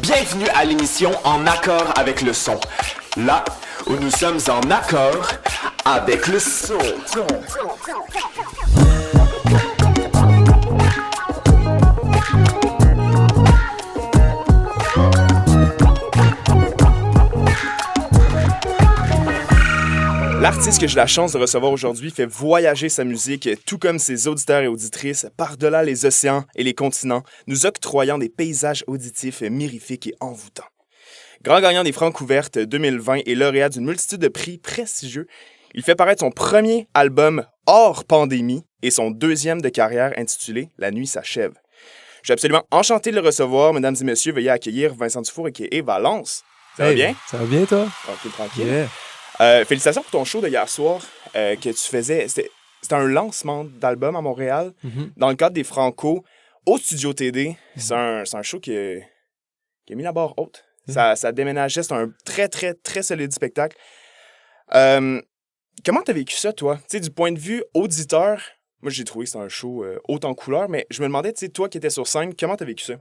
Bienvenue à l'émission En accord avec le son. Là où nous sommes en accord avec le son. L'artiste que j'ai la chance de recevoir aujourd'hui fait voyager sa musique, tout comme ses auditeurs et auditrices, par-delà les océans et les continents, nous octroyant des paysages auditifs mirifiques et envoûtants. Grand gagnant des Francouvertes 2020 et lauréat d'une multitude de prix prestigieux, il fait paraître son premier album hors pandémie et son deuxième de carrière intitulé « La nuit s'achève ». Je suis absolument enchanté de le recevoir. Mesdames et messieurs, veuillez accueillir Vincent Dufour et Valence. Ça va bien? Ça va bien, toi? Ok, tranquille. Yeah. Félicitations pour ton show de hier soir que tu faisais. C'était un lancement d'album à Montréal dans le cadre des Franco au Studio TD. C'est un show qui a mis la barre haute. Ça déménageait. C'est un très, très, très solide spectacle. Comment t'as vécu ça, toi? Tu sais, du point de vue auditeur, moi, j'ai trouvé que c'était un show haut en couleur, mais je me demandais, tu sais, toi qui étais sur scène, comment t'as vécu ça?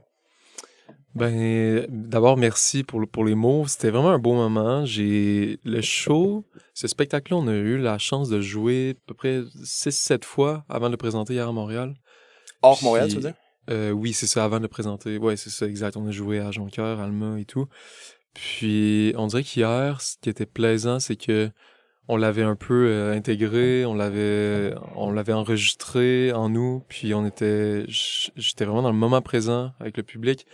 Ben, d'abord, merci pour les mots. C'était vraiment un beau moment. Le show, ce spectacle-là, on a eu la chance de jouer à peu près 6-7 fois avant de le présenter hier à Montréal. Hors Montréal, tu veux dire? Oui, c'est ça, avant de le présenter. Ouais, c'est ça, exact. On a joué à Jonquière, Alma et tout. Puis, on dirait qu'hier, ce qui était plaisant, c'est que on l'avait un peu intégré, on l'avait enregistré en nous, puis j'étais vraiment dans le moment présent avec le public.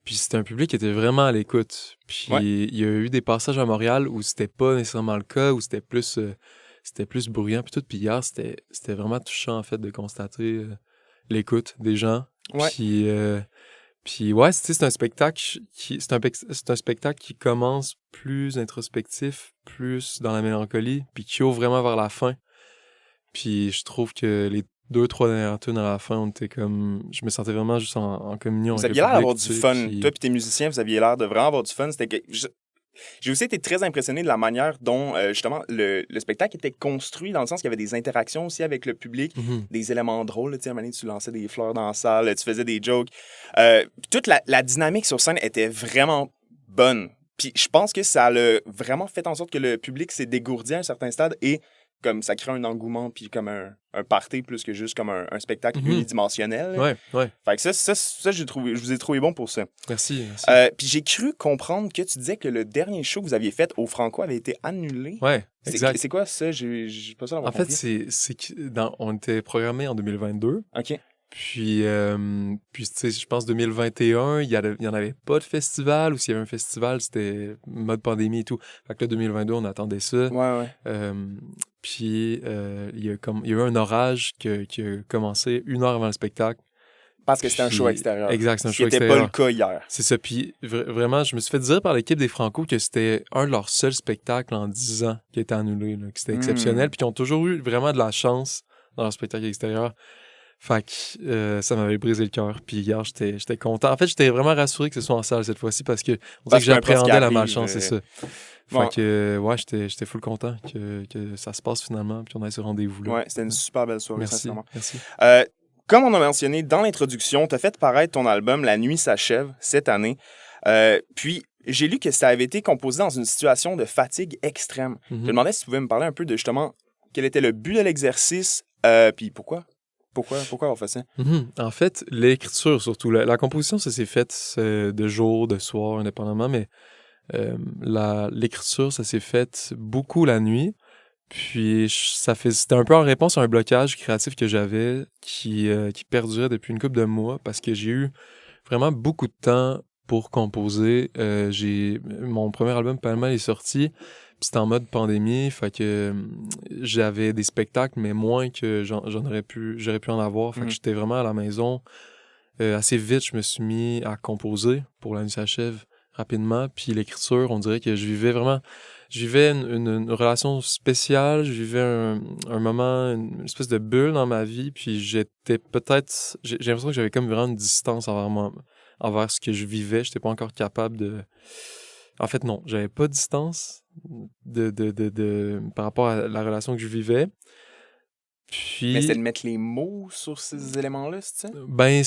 Puis c'était un public qui était vraiment à l'écoute. Puis il y a eu des passages à Montréal où c'était pas nécessairement le cas, où c'était plus bruyant puis tout. Puis hier, c'était vraiment touchant en fait de constater l'écoute des gens. Ouais. Puis ouais, c'est un spectacle c'est un spectacle qui commence plus introspectif, plus dans la mélancolie, puis qui ouvre vraiment vers la fin. Puis je trouve que les 2-3 dernières tunes à la fin, on était comme... Je me sentais vraiment juste en communion Vous avec aviez le l'air public, d'avoir du fun. puis... Toi et tes musiciens, vous aviez l'air de vraiment avoir du fun. J'ai aussi été très impressionné de la manière dont, justement, le spectacle était construit, dans le sens qu'il y avait des interactions aussi avec le public, des éléments drôles. Tu sais, à un moment donné, tu lançais des fleurs dans la salle, tu faisais des jokes. Toute la dynamique sur scène était vraiment bonne. Puis je pense que ça a vraiment fait en sorte que le public s'est dégourdi à un certain stade et comme ça crée un engouement puis comme un party plus que juste comme un spectacle unidimensionnel. Ouais. Fait que ça je vous ai trouvé bon pour ça. Merci. Puis j'ai cru comprendre que tu disais que le dernier show que vous aviez fait au Franco avait été annulé. Ouais, exact. C'est quoi ça? J'ai pas ça d'avoir En fait, compris. on était programmé en 2022. OK. Puis tu sais, je pense 2021, il y en avait pas de festival, ou s'il y avait un festival, c'était mode pandémie et tout. Fait que là, 2022, on attendait ça. Ouais. Puis il y a eu un orage qui a commencé 1 heure avant le spectacle. Parce que c'était un show extérieur. Exact, c'est un show extérieur. Ce qui n'était pas le cas hier. C'est ça. Puis vraiment, je me suis fait dire par l'équipe des Franco que c'était un de leurs seuls spectacles en 10 ans qui a été annulé, là, que c'était exceptionnel, puis qu'ils ont toujours eu vraiment de la chance dans leur spectacle extérieur. Fait que ça m'avait brisé le cœur. Puis hier, j'étais content. En fait, j'étais vraiment rassuré que ce soit en salle cette fois-ci parce que on dirait que j'appréhendais la malchance, c'est ça. Fait que, ouais, j'étais full content que ça se passe finalement, puis on a ce rendez-vous-là. Ouais, c'était une super belle soirée, Merci, sincèrement. merci. Comme on a mentionné dans l'introduction, tu as fait paraître ton album La nuit s'achève cette année. Puis, j'ai lu que ça avait été composé dans une situation de fatigue extrême. Je me demandais si tu pouvais me parler un peu de, justement, quel était le but de l'exercice, puis pourquoi? Pourquoi avoir fait ça? En fait, l'écriture surtout. La composition, ça s'est fait de jour, de soir, indépendamment, mais l'écriture, ça s'est fait beaucoup la nuit. Puis c'était un peu en réponse à un blocage créatif que j'avais qui perdurait depuis une couple de mois parce que j'ai eu vraiment beaucoup de temps pour composer. Mon premier album, Palma, est sorti. Puis c'était en mode pandémie, fait que j'avais des spectacles, mais moins que j'aurais pu en avoir. Fait que j'étais vraiment à la maison. Assez vite, je me suis mis à composer pour La nuit s'achève rapidement. Puis l'écriture, on dirait que je vivais une relation spéciale, je vivais un moment, une espèce de bulle dans ma vie, puis j'ai l'impression que j'avais comme vraiment une distance envers ce que je vivais. J'étais pas encore capable de... En fait, non, j'avais pas de distance par rapport à la relation que je vivais. Mais c'est Puis, de mettre les mots sur ces éléments-là, c'est ça? ben,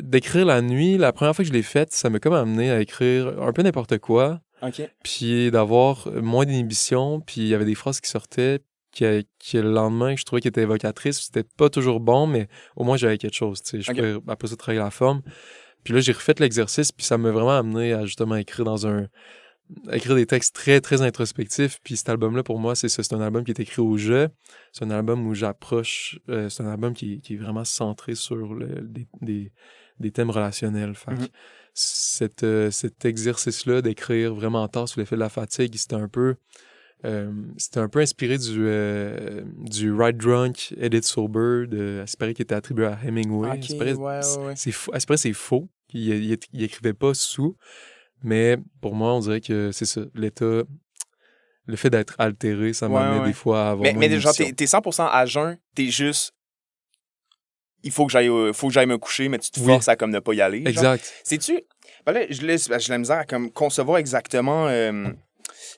d'écrire la nuit, la première fois que je l'ai faite, ça m'a comme amené à écrire un peu n'importe quoi, OK. puis d'avoir moins d'inhibition, puis il y avait des phrases qui sortaient, qui le lendemain, que je trouvais qui étaient évocatrices. C'était pas toujours bon, mais au moins j'avais quelque chose, tu sais. Je OK. pouvais après ça travailler la forme. Puis là, j'ai refait l'exercice, puis ça m'a vraiment amené à justement écrire des textes très, très introspectifs. Puis cet album-là, pour moi, c'est ça. C'est un album qui est écrit au jeu. C'est un album où j'approche... c'est un album qui est vraiment centré sur des thèmes relationnels. Fait que cet exercice-là d'écrire vraiment tard sous l'effet de la fatigue, c'était un peu inspiré du Write Drunk, Edit Sober, c'est pareil qui était attribué à Hemingway. OK, ouais. C'est faux. C'est faux. Il écrivait pas sous. Mais pour moi, on dirait que c'est ça. Le fait d'être altéré, ça m'amenait des fois à avoir moins Mais genre, d'émotion. t'es 100% à jeun, t'es juste... Il faut que j'aille me coucher, mais tu te Oui. forces à comme ne pas y aller. Genre. Exact. Sais-tu... Ben là, j'ai la misère à comme concevoir exactement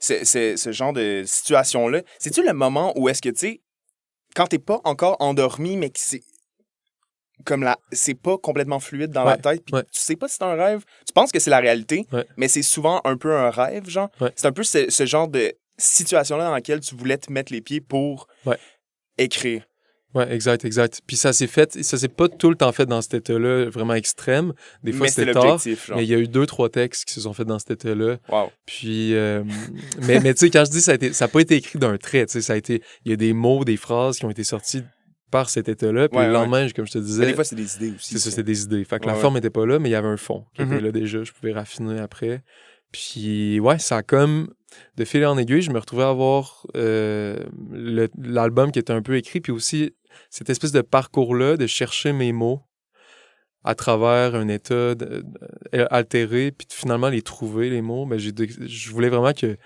ce genre de situation-là. C'est-tu le moment où est-ce que, tu sais, quand t'es pas encore endormi, mais que c'est... Comme c'est pas complètement fluide dans la tête, puis tu sais pas si c'est un rêve, tu penses que c'est la réalité, mais c'est souvent un peu un rêve, genre. C'est un peu ce genre de situation-là dans laquelle tu voulais te mettre les pieds pour écrire. Ouais, exact. Puis ça s'est pas tout le temps fait dans cet état-là vraiment extrême. Des fois, c'était tard, genre. mais il y a eu 2-3 textes qui se sont faits dans cet état-là. Wow. Puis, mais tu sais, quand je dis ça a pas été écrit d'un trait, tu sais, il y a des mots, des phrases qui ont été sortis par cet état-là. Puis le lendemain, comme je te disais... Mais des fois, c'est des idées aussi. C'est ça, c'était des idées. Fait que la forme était pas là, mais il y avait un fond qui était là déjà. Je pouvais raffiner après. Puis, ça a comme... De fil en aiguille, je me retrouvais à avoir l'album qui était un peu écrit, puis aussi cette espèce de parcours-là, de chercher mes mots à travers un état altéré, puis finalement les trouver, les mots. Mais je voulais vraiment que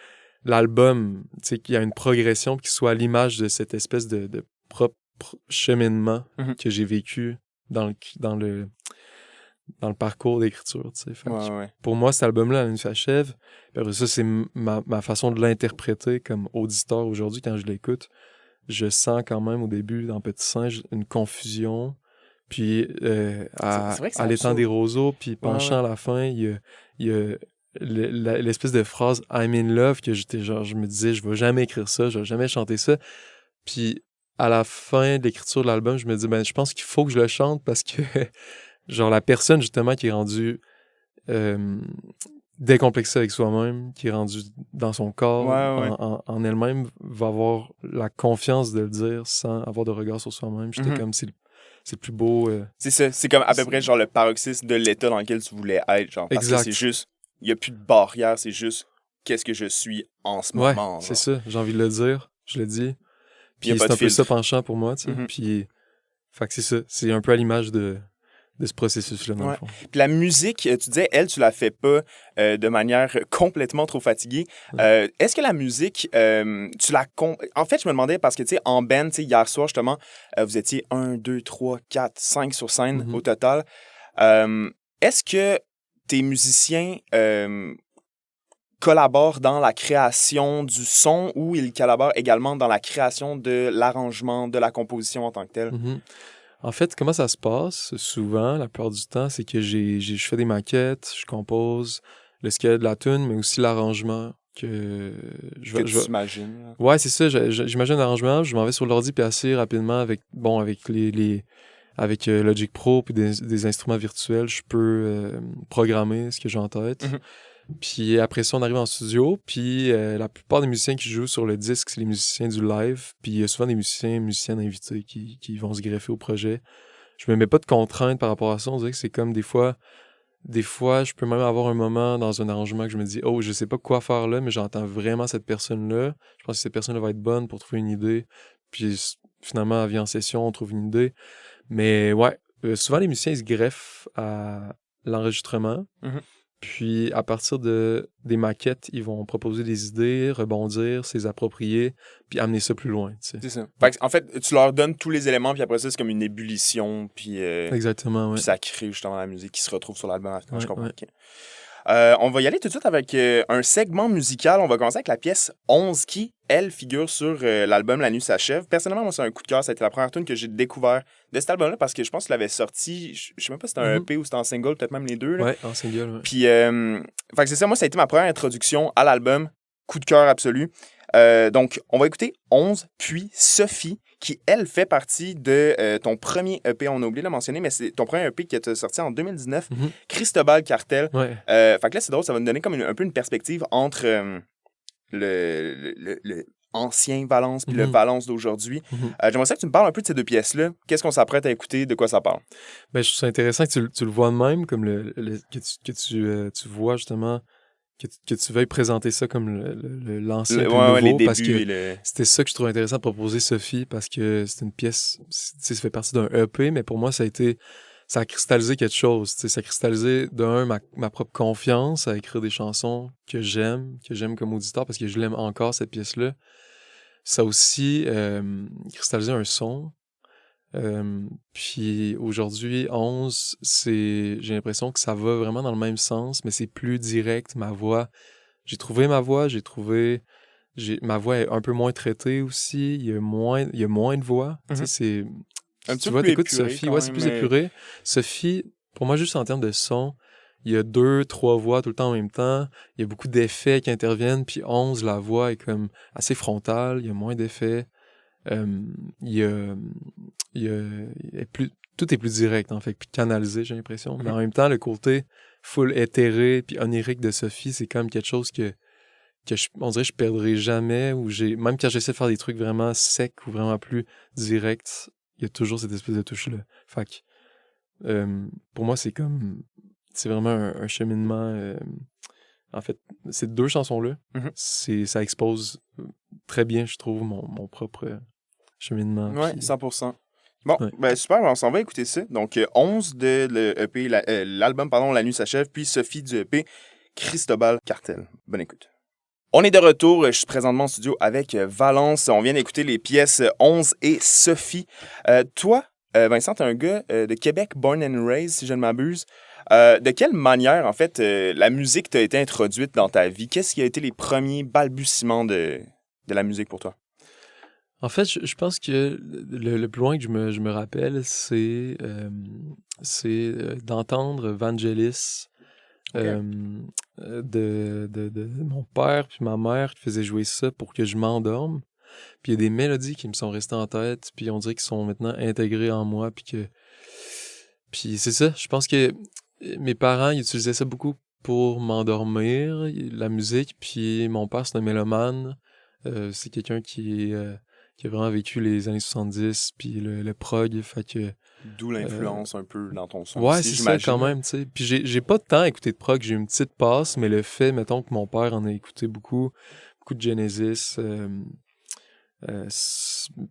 l'album, tu sais, qu'il y ait une progression, qu'il soit à l'image de cette espèce de propre cheminement que j'ai vécu dans le parcours d'écriture, tu sais. Pour moi, cet album-là, La Nuit s'achève. Puis après ça, c'est ma façon de l'interpréter comme auditeur aujourd'hui. Quand je l'écoute, je sens quand même au début, dans Petit Singe, une confusion. Puis à l'étang des roseaux, puis penchant à la fin, il y a l'espèce de phrase « I'm in love » que je me disais « Je vais jamais écrire ça, je vais jamais chanter ça ». Puis à la fin de l'écriture de l'album, je me dis « je pense qu'il faut que je le chante parce que... » Genre, la personne, justement, qui est rendue décomplexée avec soi-même, qui est rendue dans son corps, en elle-même, va avoir la confiance de le dire sans avoir de regard sur soi-même. J'étais comme, c'est le plus beau... C'est ça, c'est comme à peu près genre le paroxysme de l'état dans lequel tu voulais être, genre. Parce que c'est juste, il n'y a plus de barrière, c'est juste qu'est-ce que je suis en ce moment. C'est ça, j'ai envie de le dire, je le dis. Puis c'est un peu ça penchant pour moi, tu sais. Puis, fait que c'est ça, c'est un peu à l'image de ce processus-là, dans le fond. Puis la musique, tu disais, elle, tu la fais pas de manière complètement trop fatiguée. Est-ce que la musique, tu la... En fait, je me demandais, parce que, tu sais, en band, tu sais, hier soir, justement, vous étiez 1, 2, 3, 4, 5 sur scène au total. Est-ce que tes musiciens collaborent dans la création du son ou ils collaborent également dans la création de l'arrangement, de la composition en tant que telle? En fait, comment ça se passe souvent, la plupart du temps, c'est que je fais des maquettes, je compose le squelette de la tune, mais aussi l'arrangement que tu imagines. Ouais, c'est ça, j'imagine l'arrangement, je m'en vais sur l'ordi puis assez rapidement avec Logic Pro puis des instruments virtuels, je peux programmer ce que j'ai en tête. Puis après ça, on arrive en studio, puis la plupart des musiciens qui jouent sur le disque, c'est les musiciens du live, puis il y a souvent des musiciennes invités qui vont se greffer au projet. Je me mets pas de contraintes par rapport à ça, on dirait que c'est comme des fois, je peux même avoir un moment dans un arrangement que je me dis « Oh, je sais pas quoi faire là, mais j'entends vraiment cette personne-là. Je pense que cette personne-là va être bonne pour trouver une idée. » Puis finalement, elle vient en session, on trouve une idée. Mais ouais, souvent les musiciens, ils se greffent à l'enregistrement. Puis, à partir des maquettes, ils vont proposer des idées, rebondir, s'les approprier, puis amener ça plus loin. Tu sais. C'est ça. Fait que, en fait, tu leur donnes tous les éléments, puis après ça, c'est comme une ébullition, puis... Exactement, oui. Puis ça crée justement la musique qui se retrouve sur l'album. Je comprends. Okay. On va y aller tout de suite avec un segment musical. On va commencer avec la pièce 11 qui, elle, figure sur l'album La Nuit s'achève. Personnellement, moi, c'est un coup de cœur. Ça a été la première tune que j'ai découvert de cet album-là parce que je pense que tu l'avais sorti, je sais même pas si c'était un EP ou c'était en single, peut-être même les deux. Là. Ouais, en single, ouais. Puis, fait que c'est ça, moi, ça a été ma première introduction à l'album. Coup de cœur absolu. Donc, on va écouter 11, puis Sophie, qui, elle, fait partie de ton premier EP. On a oublié de le mentionner, mais c'est ton premier EP qui est sorti en 2019, Cristobal Cartel. Ouais. Fait que là, c'est drôle, ça va nous donner comme un peu une perspective entre le ancien Valence puis le Valence d'aujourd'hui. J'aimerais ça que tu me parles un peu de ces deux pièces-là. Qu'est-ce qu'on s'apprête à écouter? De quoi ça parle? Ben, je trouve ça intéressant que tu le vois de même, comme que tu vois justement, que tu veuilles présenter ça comme l'ancien puis le nouveau, les parce débuts que c'était ça que je trouve intéressant de proposer Sophie, parce que c'est une pièce, tu sais, ça fait partie d'un EP, mais pour moi, ça a cristallisé quelque chose, tu sais, ça a cristallisé ma propre confiance à écrire des chansons que j'aime comme auditeur, parce que je l'aime encore, cette pièce-là. Ça a aussi cristallisé un son. Puis aujourd'hui, 11, j'ai l'impression que ça va vraiment dans le même sens, mais c'est plus direct, ma voix. J'ai trouvé ma voix, ma voix est un peu moins traitée aussi, il y a moins de voix. Tu sais, c'est... Un petit Tu peu vois, plus t'écoutes épuré Sophie, quand ouais, c'est même, plus épuré. Sophie, pour moi, juste en termes de son, il y a 2, 3 voix tout le temps en même temps. Il y a beaucoup d'effets qui interviennent. Puis 11, la voix est comme assez frontale. Il y a moins d'effets. Tout est plus direct, en fait, plus canalisé, j'ai l'impression. Mais en même temps, le côté full éthéré puis onirique de Sophie, c'est quand même quelque chose que on dirait que je perdrai jamais. Même quand j'essaie de faire des trucs vraiment secs ou vraiment plus directs, il y a toujours cette espèce de touche-là. Fait que, pour moi, c'est vraiment un cheminement. En fait, ces deux chansons-là, ça expose très bien, je trouve, mon propre cheminement. Ouais, puis, 100%. Bon, ouais. ben super, on s'en va écouter ça. Donc, 11 de l'EP, l'album, pardon, La Nuit s'achève, puis Sophie du EP, Cristobal Cartel. Bonne écoute. On est de retour, je suis présentement en studio avec Valence. On vient d'écouter les pièces 11 et Sophie. Toi, Vincent, t'es un gars de Québec, born and raised, si je ne m'abuse. De quelle manière, en fait, la musique t'a été introduite dans ta vie? Qu'est-ce qui a été les premiers balbutiements de la musique pour toi? En fait, je pense que le plus loin que je me rappelle, c'est d'entendre Vangelis de mon père puis ma mère qui faisaient jouer ça pour que je m'endorme. Puis il y a des mélodies qui me sont restées en tête, puis on dirait qu'ils sont maintenant intégrées en moi, puis c'est ça, je pense que mes parents ils utilisaient ça beaucoup pour m'endormir, la musique, puis mon père c'est un mélomane, c'est quelqu'un qui a vraiment vécu les années 70, puis le prog, fait que... D'où l'influence un peu dans ton son Ouais, aussi, c'est ça j'imagine. quand même, tu sais. Puis j'ai pas de temps à écouter de prog, j'ai une petite passe, mais le fait, mettons, que mon père en a écouté beaucoup de Genesis,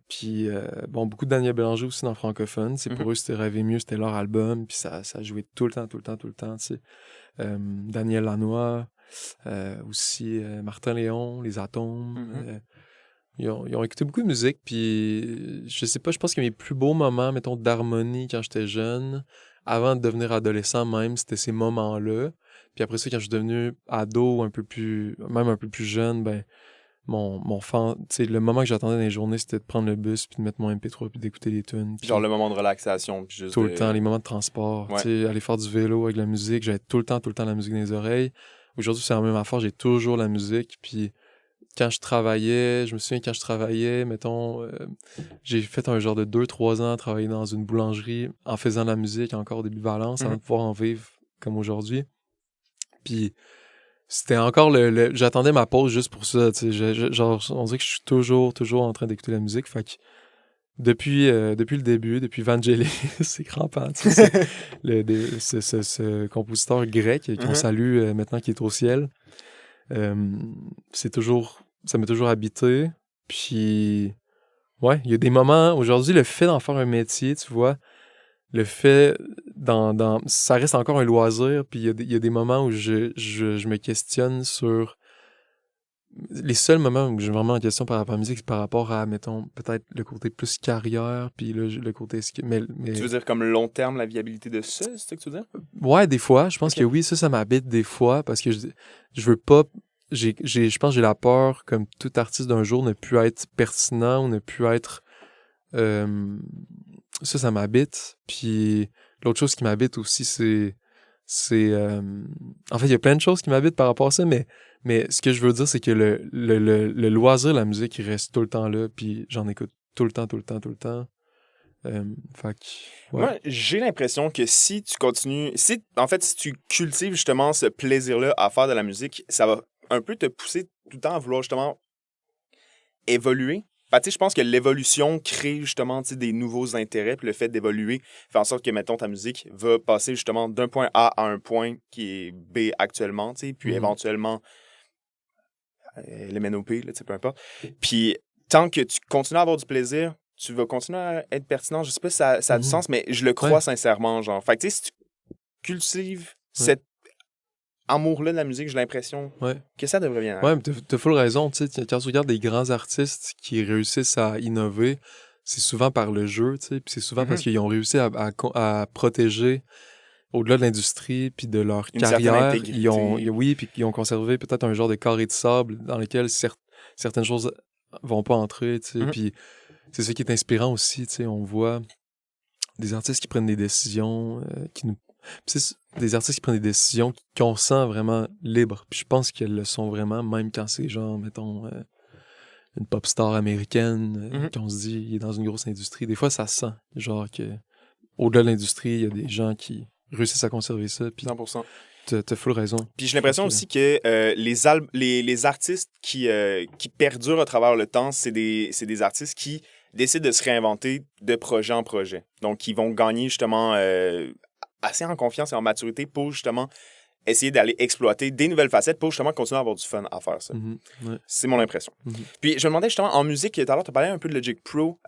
puis bon, beaucoup de Daniel Bélanger aussi dans le francophone. C'est pour eux, c'était Rêver mieux, c'était leur album, puis ça jouait tout le temps, tu sais. Daniel Lanois, aussi Martin Léon, Les Atomes. Ils ont écouté beaucoup de musique, puis je sais pas, je pense que mes plus beaux moments, mettons, d'harmonie quand j'étais jeune, avant de devenir adolescent même, c'était ces moments-là. Puis après ça, quand je suis devenu ado, même un peu plus jeune, ben, tu sais, le moment que j'attendais dans les journées, c'était de prendre le bus, puis de mettre mon MP3, puis d'écouter les tunes. Genre le moment de relaxation, puis juste tout le temps, les moments de transport, tu sais, aller faire du vélo avec la musique, j'avais tout le temps la musique dans les oreilles. Aujourd'hui, c'est la même affaire, j'ai toujours la musique, puis quand je travaillais, je me souviens quand je travaillais, mettons, j'ai fait un genre de 2-3 ans à travailler dans une boulangerie en faisant de la musique encore au début de Valence avant de pouvoir en vivre comme aujourd'hui. Puis c'était encore j'attendais ma pause juste pour ça, tu sais, genre on dirait que je suis toujours en train d'écouter la musique, fait que depuis le début, depuis Vangelis, c'est crampant, tu sais, ce compositeur grec qu'on salue maintenant qui est au ciel. Ça m'a toujours habité. Puis, ouais, il y a des moments, aujourd'hui, le fait d'en faire un métier, tu vois, le fait ça reste encore un loisir, puis il y a des moments où je me questionne sur les seuls moments où j'ai vraiment en question par rapport à la musique, c'est par rapport à, mettons, peut-être le côté plus carrière, puis le côté... Tu veux dire comme long terme, la viabilité de ça, c'est ça que tu veux dire? Ouais, des fois. Je pense Ok. que oui, ça m'habite des fois, parce que je veux pas... je pense que j'ai la peur, comme tout artiste d'un jour, ne plus être pertinent ou ne plus être... euh, ça m'habite. Puis l'autre chose qui m'habite aussi, en fait, il y a plein de choses qui m'habitent par rapport à ça, mais ce que je veux dire, c'est que le loisir de la musique, il reste tout le temps là, puis j'en écoute tout le temps, tout le temps, tout le temps. Fait que, ouais. Moi, j'ai l'impression que si tu continues, si tu cultives justement ce plaisir-là à faire de la musique, ça va un peu te pousser tout le temps à vouloir justement évoluer. Fait, tu sais, je pense que l'évolution crée justement tu sais, des nouveaux intérêts, puis le fait d'évoluer fait en sorte que, mettons, ta musique va passer justement d'un point A à un point qui est B actuellement, tu sais, puis Mhm. éventuellement l'MNOP, là, tu sais, peu importe. Puis tant que tu continues à avoir du plaisir, tu vas continuer à être pertinent. Je sais pas si ça a du Mhm. sens, mais je le crois Ouais. sincèrement, genre. Fait que, tu sais, si tu cultives Ouais. cet amour-là de la musique, j'ai l'impression Ouais. que ça devrait bien aller. Ouais, mais t'as full raison, tu sais, quand tu regardes des grands artistes qui réussissent à innover, c'est souvent par le jeu, tu sais, puis c'est souvent parce Mhm. qu'ils ont réussi à protéger au-delà de l'industrie puis de leur Une certaine carrière, intégrité. oui, puis qu'ils ont conservé peut-être un genre de carré de sable dans lequel certaines choses vont pas entrer, tu sais, Mhm. puis c'est ça qui est inspirant aussi, tu sais, on voit des artistes qui prennent des décisions qui nous des artistes qui prennent des décisions qu'on sent vraiment libres. Puis je pense qu'elles le sont vraiment, même quand c'est genre, mettons, une pop star américaine, Mhm. qu'on se dit, il est dans une grosse industrie. Des fois, ça se sent, genre que au-delà de l'industrie, il y a des gens qui réussissent à conserver ça. Puis 100%. t'as full raison. Puis j'ai l'impression aussi que les artistes qui perdurent à travers le temps, c'est des artistes qui décident de se réinventer de projet en projet. Donc, ils vont gagner justement assez en confiance et en maturité pour justement essayer d'aller exploiter des nouvelles facettes pour justement continuer à avoir du fun à faire ça. Mhm, ouais. C'est mon impression. Mhm. Puis je me demandais justement, en musique, tout à l'heure, tu as parlé un peu de Logic Pro.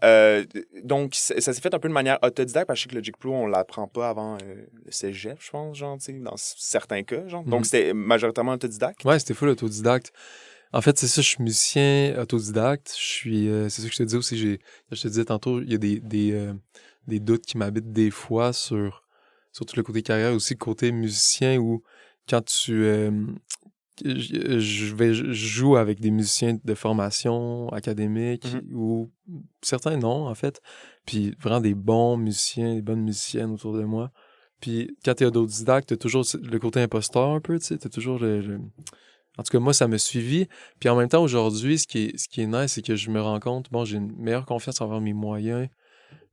Donc, ça s'est fait un peu de manière autodidacte, parce que je sais que Logic Pro, on l'apprend pas avant le cégep, je pense, genre, tu sais, dans certains cas, genre. Donc, Mhm. c'était majoritairement autodidacte. Ouais, c'était full autodidacte. En fait, c'est ça, je suis musicien autodidacte. C'est ça que je te dis aussi. Je te disais tantôt, il y a des doutes qui m'habitent des fois sur tout le côté carrière, aussi le côté musicien où quand je joue avec des musiciens de formation académique ou certains non, en fait. Puis vraiment des bons musiciens, des bonnes musiciennes autour de moi. Puis quand t'es autodidacte, t'as toujours le côté imposteur un peu, tu sais, t'as toujours En tout cas, moi, ça m'a suivi. Puis en même temps, aujourd'hui, ce qui est nice, c'est que je me rends compte, bon, j'ai une meilleure confiance envers mes moyens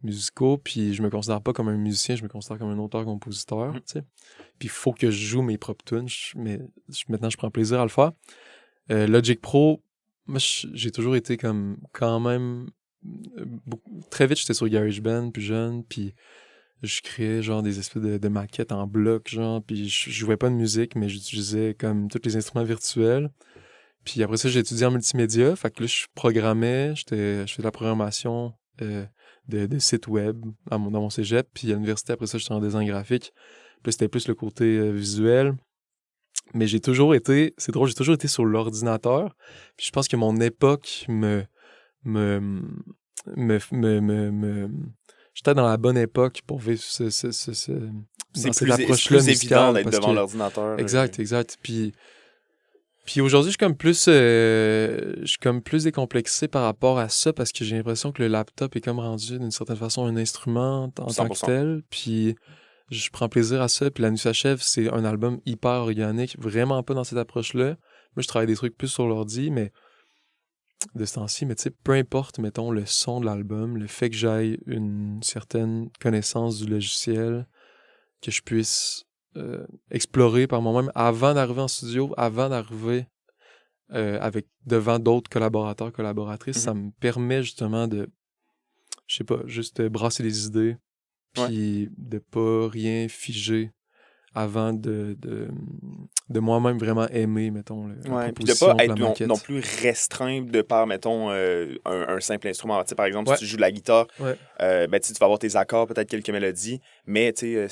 musicaux, puis je me considère pas comme un musicien, je me considère comme un auteur-compositeur, tu sais. Puis il faut que je joue mes propres tunes, mais maintenant, je prends plaisir à le faire. Logic Pro, moi, j'ai toujours été comme, quand même, très vite, j'étais sur GarageBand, plus jeune, puis je créais genre des espèces de maquettes en bloc, genre, puis je jouais pas de musique, mais j'utilisais comme tous les instruments virtuels. Puis après ça, j'ai étudié en multimédia, fait que là, je programmais, je fais de la programmation de sites web dans mon cégep, puis à l'université, après ça, j'étais en design graphique. Puis là, c'était plus le côté visuel. Mais j'ai toujours été, c'est drôle, j'ai toujours été sur l'ordinateur. Puis je pense que mon époque me j'étais dans la bonne époque pour vivre C'est dans cette plus approche-là évident musicale. d'être Parce devant que, l'ordinateur. exact. Puis aujourd'hui, je suis comme plus décomplexé par rapport à ça parce que j'ai l'impression que le laptop est comme rendu d'une certaine façon un instrument en tant que 100%. tel. Puis je prends plaisir à ça. Puis La Nuit s'achève, c'est un album hyper organique, vraiment pas dans cette approche-là. Moi, je travaille des trucs plus sur l'ordi, mais de ce temps-ci, mais tu sais, peu importe, mettons, le son de l'album, le fait que j'aille une certaine connaissance du logiciel, que je puisse explorer par moi-même avant d'arriver en studio, avant d'arriver devant d'autres collaborateurs, collaboratrices, ça me permet justement de, je sais pas, juste brasser les idées, puis de pas rien figer avant de moi-même vraiment aimer, mettons, la Puis de proposition pas de la être maquette. non plus restreint de par, mettons, un simple instrument. Tu sais, par exemple, Ouais. si tu joues de la guitare, Ouais. ben, tu vas avoir tes accords, peut-être quelques mélodies, mais tu sais,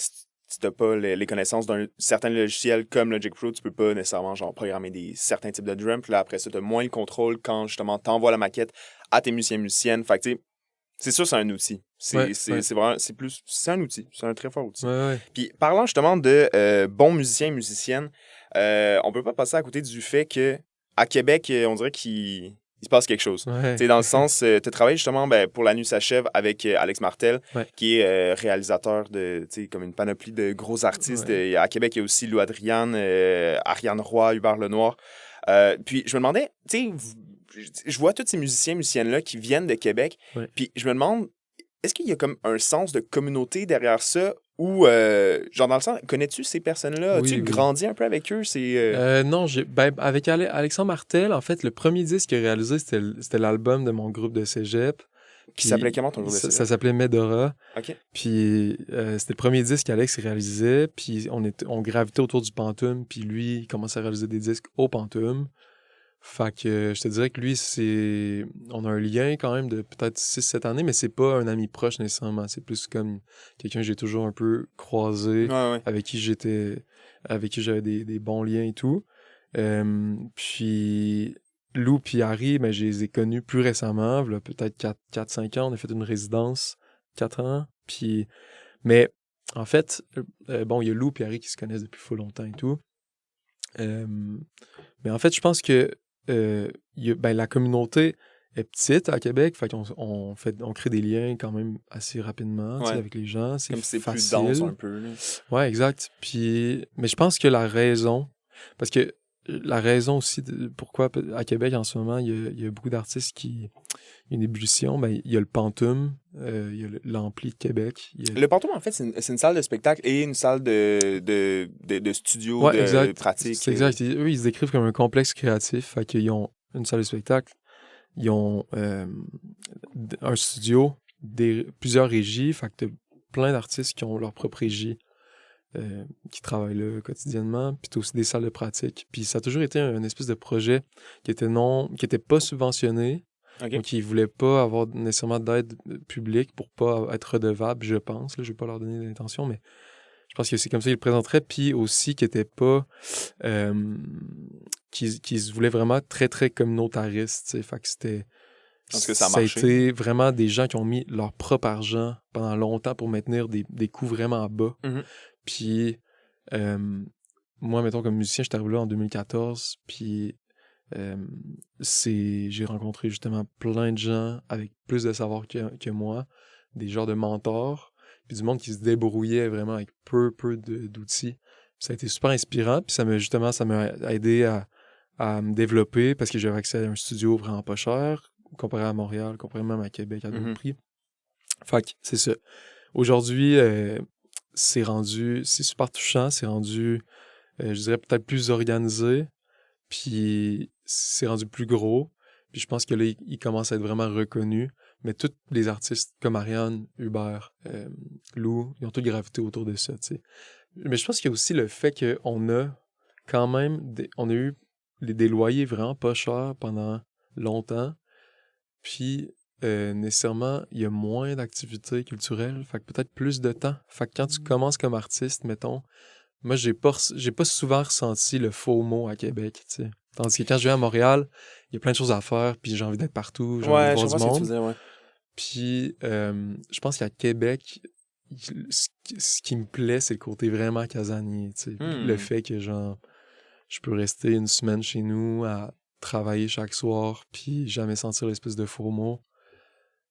si t'as pas les connaissances d'un certain logiciel comme Logic Pro, tu peux pas nécessairement genre programmer certains types de drums. Puis là, après ça, t'as moins le contrôle quand justement t'envoies la maquette à tes musiciens-musiciennes. Fait que tu sais, c'est sûr, c'est un outil. C'est vraiment, c'est un outil. C'est un très fort outil. Ouais. Puis parlant justement de bons musiciens et musiciennes, on peut pas passer à côté du fait que à Québec, on dirait qu'il se passe quelque chose. Ouais. Dans le sens, tu as travaillé justement pour La Nuit s'achève avec Alex Martel, qui est réalisateur de comme une panoplie de gros artistes. À Québec, il y a aussi Lou Adriane, Ariane Roy, Hubert Lenoir. Puis je me demandais, je vois tous ces musiciennes-là qui viennent de Québec, puis je me demande, est-ce qu'il y a comme un sens de communauté derrière ça ou, genre dans le sens, connais-tu ces personnes-là? As-tu grandi un peu avec eux? Non, avec Alexandre Martel, en fait, le premier disque qu'il a réalisé, c'était l'album de mon groupe de cégep. Qui s'appelait comment ton groupe de cégep? Ça s'appelait Medora. OK. Puis c'était le premier disque qu'Alex réalisait, puis on gravitait autour du Pantoum, puis lui, il commençait à réaliser des disques au Pantoum. Fait que je te dirais que lui, on a un lien quand même de peut-être 6-7 années, mais c'est pas un ami proche nécessairement. C'est plus comme quelqu'un que j'ai toujours un peu croisé, avec qui j'avais des bons liens et tout. Puis Lou puis Harry, ben, je les ai connus plus récemment, là, peut-être 4-5 ans. On a fait une résidence, 4 ans. Mais en fait, bon, il y a Lou puis Harry qui se connaissent depuis fort longtemps et tout. Mais en fait, je pense que la communauté est petite à Québec, fait qu'on on crée des liens quand même assez rapidement avec les gens. C'est comme c'est facile. Plus dense un peu. Là. Ouais, exact. Mais je pense que parce que la raison aussi pourquoi à Québec en ce moment, il y a beaucoup d'artistes qui... Il y a une ébullition, ben, il y a le Pantoum, il y a l'Ampli de Québec. Le Pantoum, en fait, c'est une salle de spectacle et une salle de studio, de pratique. C'est exact. Eux, ils se décrivent comme un complexe créatif. Fait qu'ils ont une salle de spectacle, ils ont un studio, plusieurs régies. Fait que t'as plein d'artistes qui ont leur propre régie, qui travaillent là quotidiennement. Puis t'as aussi des salles de pratique. Puis ça a toujours été un espèce de projet qui était pas subventionné. Okay. Donc, ils ne voulaient pas avoir nécessairement d'aide publique pour pas être redevables, je pense. Là, je ne vais pas leur donner d'intention, mais je pense que c'est comme ça qu'ils le présenteraient. Puis aussi qu'ils n'étaient pas... qu'ils se voulaient vraiment très, très communautaristes. Fait que c'était... Parce que ça a marché. été vraiment des gens qui ont mis leur propre argent pendant longtemps pour maintenir des coûts vraiment bas. Mm-hmm. Puis moi, mettons, comme musicien, je suis arrivé là en 2014, puis... j'ai rencontré justement plein de gens avec plus de savoir que moi, des genres de mentors, puis du monde qui se débrouillait vraiment avec peu d'outils. Ça a été super inspirant, puis ça m'a aidé à me développer parce que j'avais accès à un studio vraiment pas cher, comparé à Montréal, comparé même à Québec à d'autres prix. Fait que c'est ça. Aujourd'hui, c'est super touchant, c'est rendu, je dirais peut-être plus organisé, puis c'est rendu plus gros. Puis je pense que là, il commence à être vraiment reconnu. Mais tous les artistes comme Ariane, Hubert, Lou, ils ont tous gravité autour de ça, tu sais. Mais je pense qu'il y a aussi le fait qu'on a quand même... on a eu des loyers vraiment pas chers pendant longtemps. Puis, nécessairement, il y a moins d'activités culturelles. Fait que peut-être plus de temps. Fait que quand tu commences comme artiste, mettons... Moi, j'ai pas souvent ressenti le FOMO à Québec, tu sais. Tandis que quand je viens à Montréal, il y a plein de choses à faire, puis j'ai envie d'être partout, j'ai envie de voir du monde. Ce que tu disais, Puis, je pense qu'à Québec, ce qui me plaît, c'est le côté vraiment casanier, tu sais. Le fait que, genre, je peux rester une semaine chez nous à travailler chaque soir, puis jamais sentir l'espèce de FOMO.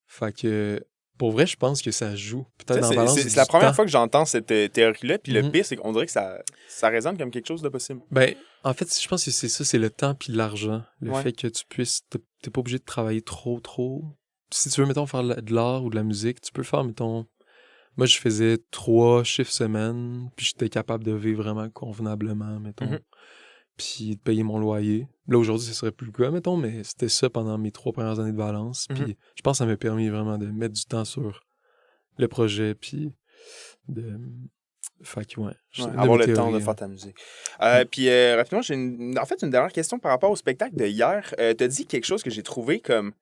Fait que... Pour vrai, je pense que ça joue. Peut-être dans balance. C'est la première fois que j'entends cette théorie-là. Puis le pire, c'est qu'on dirait que ça résonne comme quelque chose de possible. Ben, en fait, je pense que c'est ça, c'est le temps puis l'argent. Le fait que tu puisses... T'es pas obligé de travailler trop. Si tu veux, mettons, faire de l'art ou de la musique, tu peux faire, mettons... Moi, je faisais 3 chiffres semaine, puis j'étais capable de vivre vraiment convenablement, mettons. Puis de payer mon loyer. Là, aujourd'hui, ce serait plus le cas, mettons, mais c'était ça pendant mes 3 premières années de Valence. Puis je pense que ça m'a permis vraiment de mettre du temps sur le projet, puis de... Fait que, avoir le temps de faire ta musique. Puis, rapidement, j'ai une dernière question par rapport au spectacle de hier. T'as dit quelque chose que j'ai trouvé comme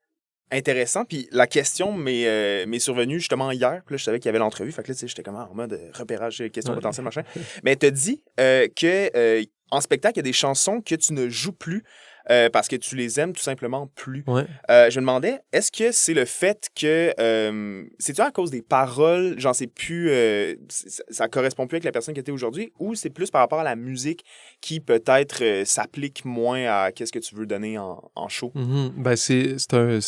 Intéressant. Puis la question m'est survenue justement hier. Puis là, je savais qu'il y avait l'entrevue. Fait que là, tu sais, j'étais comme en mode repérage, questions Ouais. potentielles, machin. Mais t'as dit que en spectacle, il y a des chansons que tu ne joues plus parce que tu les aimes tout simplement plus. Ouais. Je me demandais, est-ce que c'est le fait que c'est-tu à cause des paroles, j'en sais plus, ça correspond plus avec la personne que tu es aujourd'hui, ou c'est plus par rapport à la musique qui peut-être s'applique moins à qu'est-ce que tu veux donner en show? Ben, c'est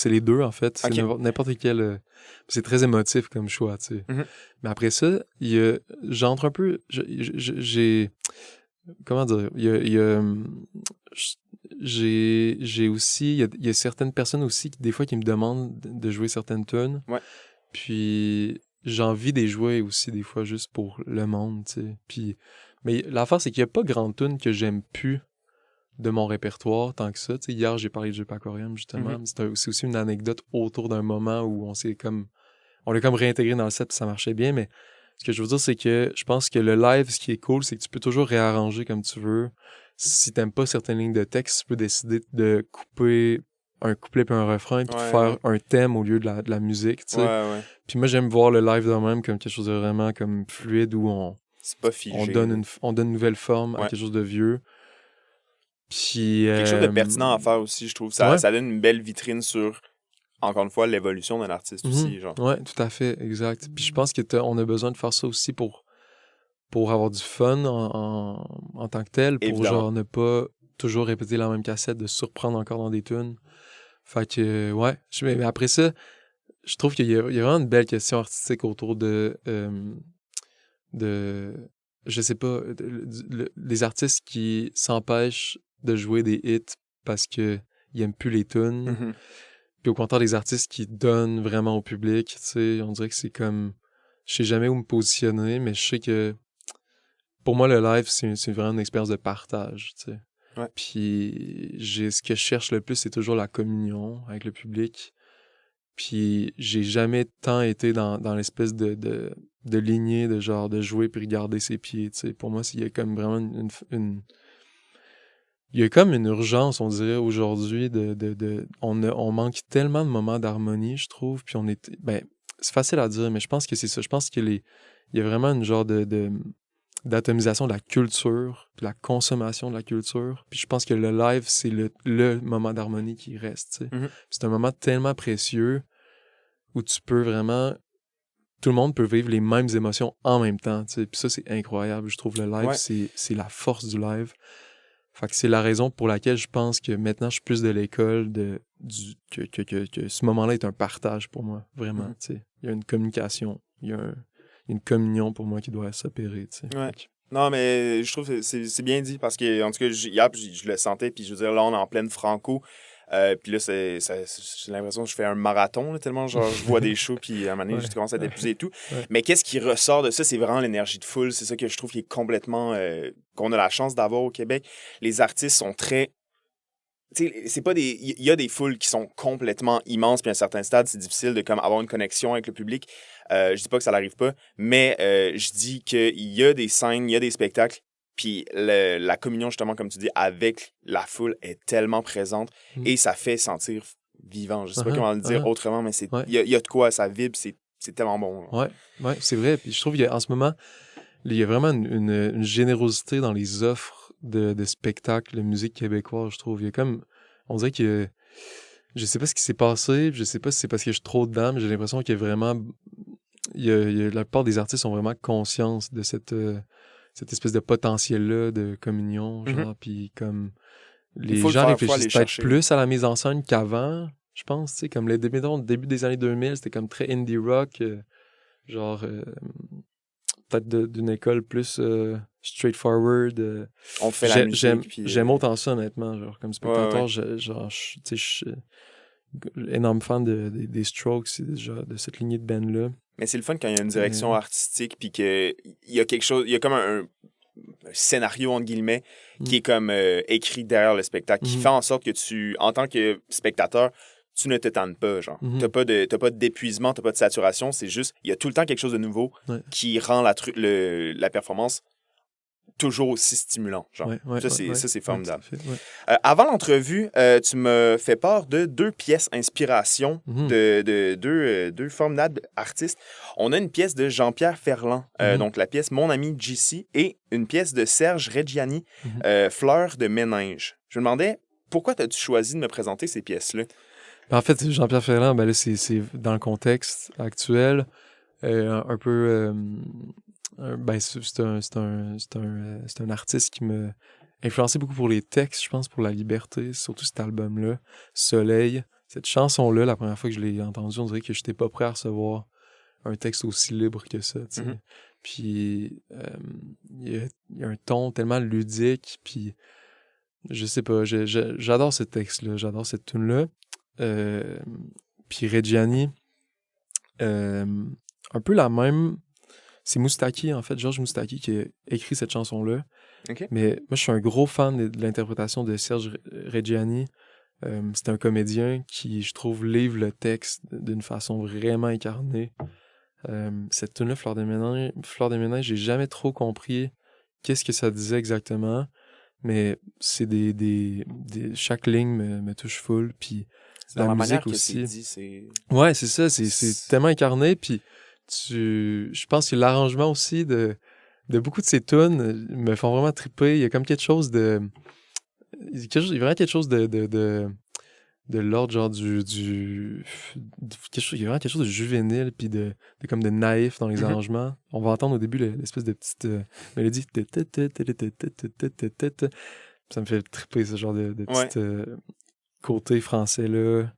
les deux, en fait. C'est Ok. n'importe quel. C'est très émotif comme choix, tu sais. Mhm. Mais après ça, j'entre un peu. J'ai. Comment dire? j- j'ai aussi. Il y a certaines personnes aussi, des fois, qui me demandent de jouer certaines tunes. Ouais. Puis j'ai envie de les jouer aussi, des fois, juste pour le monde, tu sais. Puis. Mais l'affaire, c'est qu'il n'y a pas grande tune que j'aime plus de mon répertoire tant que ça. Tu sais, hier, j'ai parlé de Jeu Aquarium, justement. Mhm. C'est aussi une anecdote autour d'un moment où on l'a comme réintégré dans le set puis ça marchait bien. Mais ce que je veux dire, c'est que je pense que le live, ce qui est cool, c'est que tu peux toujours réarranger comme tu veux. Si t'aimes pas certaines lignes de texte, tu peux décider de couper un couplet puis un refrain puis de Ouais, faire ouais. un thème au lieu de la musique, tu Ouais, sais. ouais. Puis moi, j'aime voir le live de même comme quelque chose de vraiment comme fluide où C'est pas on figé. donne Là. on donne une nouvelle forme à Ouais. quelque chose de vieux. Puis, Quelque chose de pertinent à faire aussi, je trouve. ouais. Ça donne une belle vitrine sur, encore une fois, l'évolution d'un artiste aussi, genre. Ouais, tout à fait, exact. Puis je pense que on a besoin de faire ça aussi pour avoir du fun en tant que tel, pour Évidemment. genre ne pas toujours répéter la même cassette, de se surprendre encore dans des tunes. Fait que, ouais. Mais après ça, je trouve qu'il y a vraiment une belle question artistique autour de je sais pas, les artistes qui s'empêchent de jouer des hits parce que ils aiment plus les tunes. Mhm. Puis au contraire, des artistes qui donnent vraiment au public, tu sais, on dirait que c'est comme... Je sais jamais où me positionner, mais je sais que pour moi, le live, c'est vraiment une expérience de partage, tu sais. Ouais. Puis ce que je cherche le plus, c'est toujours la communion avec le public. Puis j'ai jamais tant été dans l'espèce de lignée de genre de jouer puis regarder ses pieds, tu sais. Pour moi, il y a comme vraiment il y a comme une urgence, on dirait, aujourd'hui, on manque tellement de moments d'harmonie, je trouve, puis ben, c'est facile à dire, mais je pense que c'est ça. Je pense il y a vraiment une genre d'atomisation de la culture, de la consommation de la culture, puis je pense que le live, c'est le moment d'harmonie qui reste, tu sais. Mhm. C'est un moment tellement précieux où tu peux vraiment... Tout le monde peut vivre les mêmes émotions en même temps, tu sais, puis ça, c'est incroyable. Je trouve le live, Ouais. c'est la force du live. Fait que c'est la raison pour laquelle je pense que maintenant, je suis plus de l'école que ce moment-là est un partage pour moi, vraiment, Mhm. tu sais. Il y a une communication, il y a une communion pour moi qui doit s'opérer, tu sais. Ouais. Fait que- Non, mais je trouve que c'est bien dit parce que, en tout cas, hier, je le sentais, puis je veux dire, là, on est en pleine franco. Puis là, j'ai l'impression que je fais un marathon, là, tellement genre, je vois des shows, puis à un moment donné, Ouais. je commence à être épuisé et tout. Ouais. Mais qu'est-ce qui ressort de ça? C'est vraiment l'énergie de foule. C'est ça que je trouve qui est complètement. Qu'on a la chance d'avoir au Québec. Les artistes sont très. Tu sais, c'est pas des. Il y a des foules qui sont complètement immenses, puis à un certain stade, c'est difficile de comme avoir une connexion avec le public. Je dis pas que ça n'arrive pas, mais je dis qu'il y a des scènes, il y a des spectacles, puis la communion, justement, comme tu dis, avec la foule est tellement présente Mm. et ça fait sentir vivant. Je sais pas Uh-huh, comment le dire uh-huh. autrement, mais Ouais. il y a de quoi, ça vibre, c'est tellement bon. Ouais, c'est vrai. Puis je trouve qu'en ce moment, il y a vraiment une générosité dans les offres de spectacles de musique québécoise, je trouve. Il y a comme... On dirait que... Je sais pas ce qui s'est passé, je sais pas si c'est parce que je suis trop dedans, mais j'ai l'impression qu'il y a vraiment... la plupart des artistes ont vraiment conscience de cette espèce de potentiel-là de communion, Mhm. genre, puis comme... Il Les faut le gens faire, faut aller réfléchissent peut-être chercher. plus à la mise en scène qu'avant, je pense, tu sais, comme mettons, le début des années 2000, c'était comme très indie rock, genre... peut-être d'une école plus straightforward. On fait la musique, puis... J'aime autant ça, honnêtement. Genre, comme ouais. spectateur, tu sais, je suis énorme fan des Strokes, de cette lignée de band-là. Mais c'est le fun quand il y a une direction artistique, puis qu'il y a quelque chose, il y a comme un scénario, entre guillemets, qui est comme écrit derrière le spectacle, qui fait en sorte que tu, en tant que spectateur, tu ne te tannes pas, genre. T'as pas d'épuisement, t'as pas de saturation, c'est juste, il y a tout le temps quelque chose de nouveau qui rend la performance toujours aussi stimulant. Genre. Ouais, Ça, c'est formidable. tout à fait, ouais. Avant l'entrevue, tu m'as fait part de 2 pièces inspiration Mhm. de deux formidables artistes. On a une pièce de Jean-Pierre Ferland, donc la pièce Mon ami JC, et une pièce de Serge Reggiani, Fleur de ménage. Je me demandais, pourquoi as-tu choisi de me présenter ces pièces-là? En fait, Jean-Pierre Ferland, ben là, c'est dans le contexte actuel, un peu... ben, c'est un artiste qui m'a influencé beaucoup pour les textes, je pense, pour la liberté, surtout cet album-là, Soleil. Cette chanson-là, la première fois que je l'ai entendue, on dirait que je n'étais pas prêt à recevoir un texte aussi libre que ça, tu sais. Mhm. Puis, il y a un ton tellement ludique, puis je sais pas, j'adore ce texte-là, j'adore cette tune-là. Puis Reggiani, un peu la même... C'est Moustaki, en fait, Georges Moustaki qui a écrit cette chanson-là. OK. Mais moi, je suis un gros fan de l'interprétation de Serge Reggiani. C'est un comédien qui, je trouve, livre le texte d'une façon vraiment incarnée. Cette tune-là, Fleur des Ménages, j'ai jamais trop compris qu'est-ce que ça disait exactement. Mais c'est chaque ligne me touche full. Puis Dans la manière musique que c'est aussi. dit, c'est... Ouais, c'est ça, c'est tellement incarné, puis je pense que l'arrangement aussi de beaucoup de ces tunes me font vraiment triper. Il y a comme quelque chose de... Il y a vraiment quelque chose de l'ordre, genre il y a vraiment quelque chose de juvénile, puis comme de naïf dans les arrangements. On va entendre au début l'espèce de petite mélodie. Ça me fait triper, ce genre de petit côté français-là.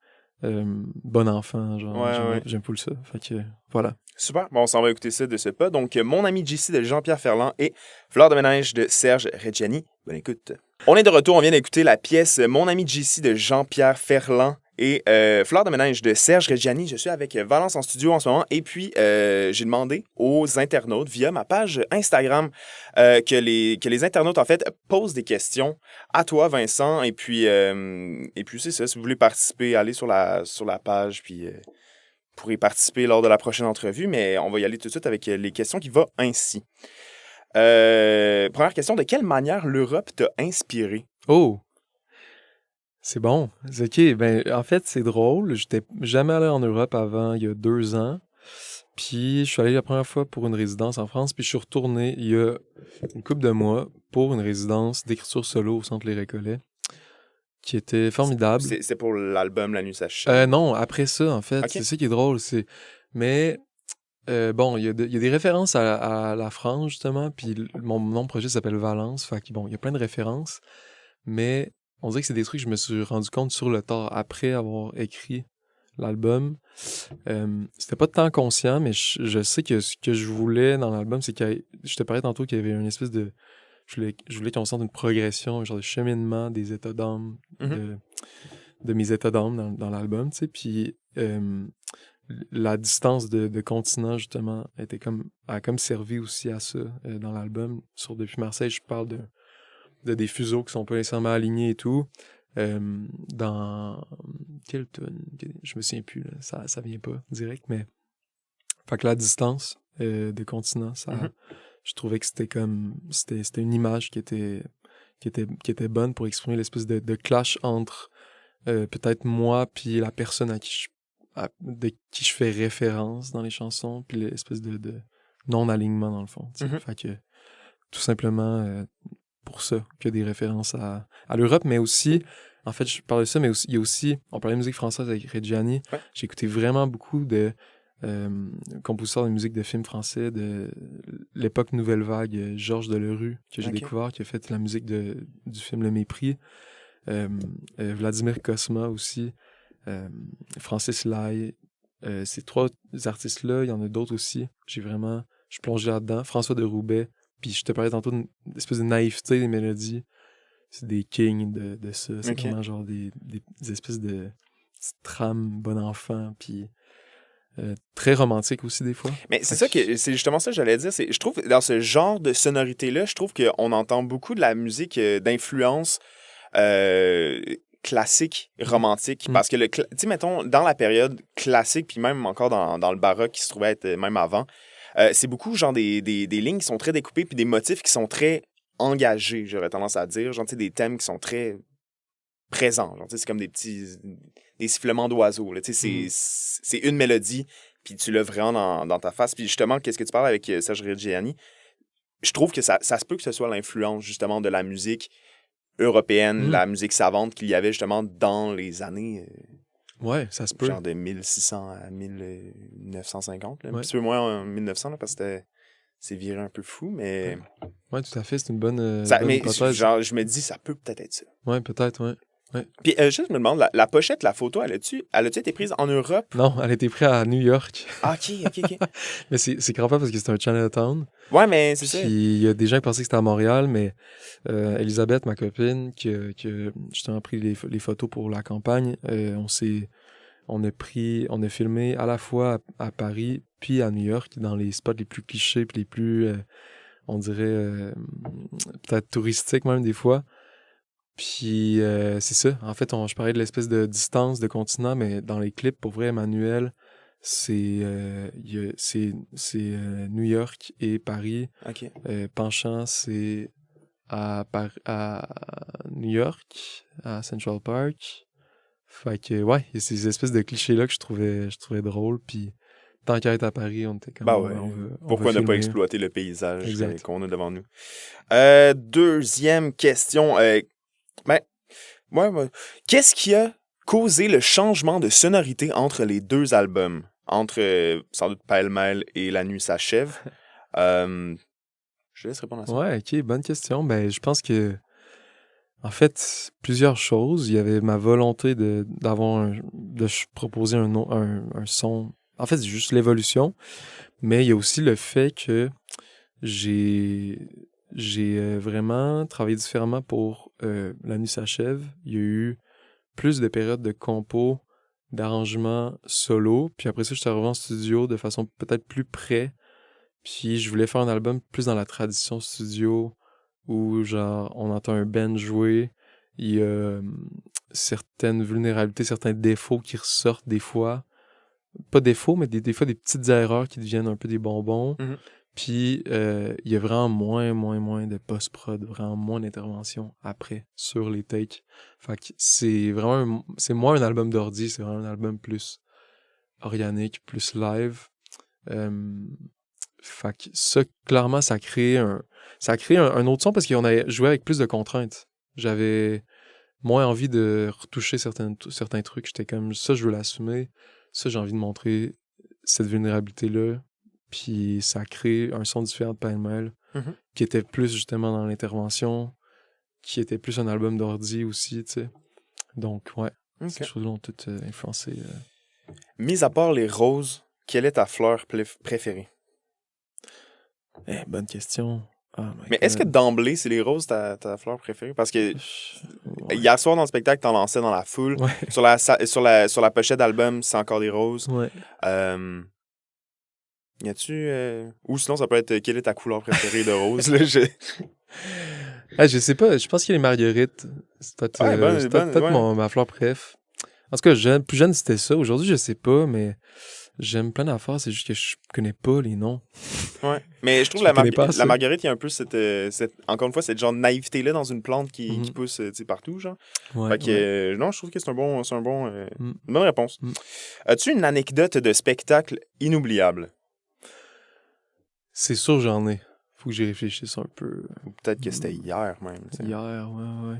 Bon enfant, genre, j'aime full ça. Fait que, voilà. Super. Bon, on s'en va écouter ça de ce pas. Donc, Mon ami JC de Jean-Pierre Ferland et Fleur de ménage de Serge Reggiani. Bonne écoute. On est de retour. On vient d'écouter la pièce Mon ami JC de Jean-Pierre Ferland et Fleur de ménage de Serge Reggiani. Je suis avec Valence en studio en ce moment. Et puis, j'ai demandé aux internautes via ma page Instagram que les internautes, en fait, posent des questions à toi, Vincent. Et puis c'est ça. Si vous voulez participer, allez sur la page, puis... vous pourrez participer lors de la prochaine entrevue, mais on va y aller tout de suite avec les questions qui vont ainsi. Première question, de quelle manière l'Europe t'a inspiré? Oh! C'est bon. C'est OK. Ben, en fait, c'est drôle. J'étais jamais allé en Europe avant il y a 2 ans. Puis, je suis allé la première fois pour une résidence en France, puis je suis retourné il y a une couple de mois pour une résidence d'écriture solo au Centre Les Récollets, qui était formidable. C'est pour l'album La Nuit s'achève. Non, après ça, en fait. Okay. C'est ça qui est drôle. Mais, bon, il y a des références à la France, justement, puis mon projet s'appelle Valence. Fait que, bon, il y a plein de références, mais on dirait que c'est des trucs que je me suis rendu compte sur le tard, après avoir écrit l'album. C'était pas tant conscient, mais je sais que ce que je voulais dans l'album, c'est que je te parlais tantôt qu'il y avait une espèce de... Je voulais qu'on sente une progression, un genre de cheminement des états d'âme, de mes états d'âme dans l'album, tu sais. Puis la distance de continent, justement, a comme servi aussi à ça dans l'album. Depuis Marseille, je parle de des fuseaux qui sont pas nécessairement alignés et tout. Dans quelle tune? Je me souviens plus, là. Ça vient pas direct, mais fait que la distance de continent, ça, je trouvais que c'était une image qui était bonne pour exprimer l'espèce de clash entre peut-être moi puis la personne de qui je fais référence dans les chansons, puis l'espèce de non-alignement dans le fond. Fait que tout simplement pour ça que des références à l'Europe, mais aussi, en fait, je parle de ça, mais aussi, il y a aussi, on parlait de musique française avec Reggiani. J'ai écouté vraiment beaucoup de compositeurs de musique de films français de l'époque Nouvelle Vague, Georges Delerue, que j'ai découvert, qui a fait la musique du film Le Mépris. Vladimir Cosma aussi, Francis Lai. Ces 3 artistes-là, il y en a d'autres aussi. Je suis plongé là-dedans. François de Roubaix. Puis je te parlais tantôt d'une espèce de naïveté des mélodies. C'est des kings de ça. C'est vraiment genre des espèces de petites trames bon enfant. Puis très romantique aussi des fois. Mais c'est justement ça que j'allais dire. Je trouve dans ce genre de sonorité-là, je trouve qu'on entend beaucoup de la musique d'influence classique, romantique. Parce que, tu sais, mettons, dans la période classique, puis même encore dans le baroque qui se trouvait être même avant, c'est beaucoup genre des lignes qui sont très découpées, puis des motifs qui sont très engagés, j'aurais tendance à dire. Genre, tu sais, des thèmes qui sont très présents. Genre, tu sais, c'est comme des sifflements d'oiseaux. Là. Tu sais, c'est une mélodie, puis tu l'as vraiment dans ta face. Puis justement, qu'est-ce que tu parles avec Serge Reggiani? Je trouve que ça se peut que ce soit l'influence, justement, de la musique européenne, la musique savante qu'il y avait, justement, dans les années... ouais, ça se peut. Genre de 1600 à 1950. Là. Un Ouais. petit peu moins en 1900, là, parce que c'est viré un peu fou, mais... Ouais, tout à fait, c'est une bonne, Ça, bonne mais hypothèse. genre, je me dis, ça peut peut-être être ça. Ouais, peut-être, ouais. Puis juste, je me demande, la pochette, la photo, elle a-tu été prise en Europe? Non, elle a été prise à New York. Ah, OK. Mais c'est grand pas parce que c'est un Chinatown. Ouais, mais c'est ça. Puis il y a des gens qui pensaient que c'était à Montréal, mais Elisabeth, ma copine, qui a justement pris les photos pour la campagne, on a filmé à la fois à Paris puis à New York, dans les spots les plus clichés puis les plus, on dirait, peut-être touristiques même des fois. Puis c'est ça. En fait, je parlais de l'espèce de distance de continent, mais dans les clips, pour vrai, Emmanuel, c'est New York et Paris. OK. Penchant, c'est à New York, à Central Park. Fait que, ouais, il y a ces espèces de clichés-là que je trouvais drôles. Puis tant qu'à être à Paris, on était comme... Ben ouais. Pourquoi ne pas filmer. exploiter le paysage Exact. qu'on a devant nous? Deuxième question. Qu'est-ce qui a causé le changement de sonorité entre les deux albums? Entre, sans doute, Pêle-mêle et La nuit s'achève. Je laisse répondre à ça. Ouais, ok, bonne question. Ben, je pense que, en fait, plusieurs choses. Il y avait ma volonté de proposer un son. En fait, c'est juste l'évolution. Mais il y a aussi le fait que j'ai vraiment travaillé différemment pour La nuit s'achève. Il y a eu plus de périodes de compo, d'arrangement solo. Puis après ça, je suis arrivé en studio de façon peut-être plus près. Puis je voulais faire un album plus dans la tradition studio où genre on entend un band jouer. Il y a certaines vulnérabilités, certains défauts qui ressortent des fois. Pas défauts, mais des fois des petites erreurs qui deviennent un peu des bonbons. Mhm. Puis, il y a vraiment moins de post-prod, vraiment moins d'intervention après sur les takes. Fait que c'est vraiment, c'est moins un album d'ordi, c'est vraiment un album plus organique, plus live. Fait que ça, clairement, ça crée un autre son parce qu'on a joué avec plus de contraintes. J'avais moins envie de retoucher certains trucs. J'étais comme, ça, je veux l'assumer. Ça, j'ai envie de montrer cette vulnérabilité-là. Puis ça crée un son différent de Pêle-mêle, qui était plus justement dans l'intervention, qui était plus un album d'ordi aussi, tu sais. Donc, ouais, ces choses-là ont toutes influencé. Mis à part les roses, quelle est ta fleur préférée? Bonne question. Oh mais est-ce que d'emblée, c'est les roses ta fleur préférée? Parce que hier soir dans le spectacle, t'en lançais dans la foule. Ouais. Sur la pochette d'album, c'est encore des roses. Ouais. Y a-tu... Ou sinon, ça peut être quelle est ta couleur préférée de rose? Là, je sais pas, je pense qu'il y a les marguerites. C'est peut-être ma fleur préf. En tout cas, plus jeune, c'était ça. Aujourd'hui, je sais pas, mais j'aime plein d'affaires. C'est juste que je connais pas les noms. Ouais. Mais je trouve la marguerite, il y a un peu encore une fois, cette genre de naïveté-là dans une plante qui pousse partout, genre. Ouais, fait que, non, je trouve que c'est une bonne réponse. As-tu une anecdote de spectacle inoubliable? C'est sûr, j'en ai. Faut que j'y réfléchisse un peu. Ou peut-être que c'était hier même. T'sais. Hier, ouais.